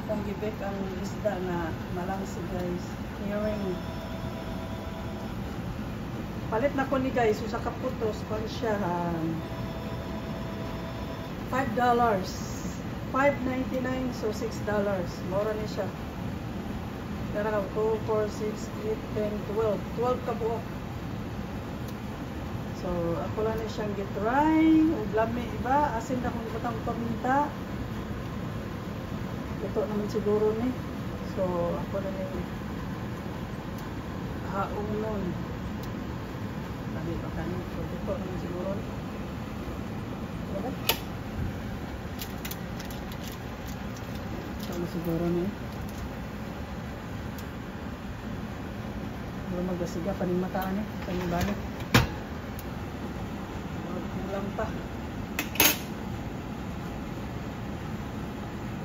akong gibek ang isda na malangsi guys. Hearing. Palit na ko ni guys. So sa kaputos. Kung siya $5. $5.99 so $6. Mura ni siya. Pero 2, 4, 6, 8, 10, 12. 12 ka buok. So ako lang ni siyang gitry. Ug lami iba. Asin na kung ibutang paminta. Ito naman siguro ni. So ako na ni haunon. Lami pa kanin. So ito naman siguro ni. Diba? Ito siguro ni. Wala magasiga paning mataan eh. Paning balik. Kulang pa.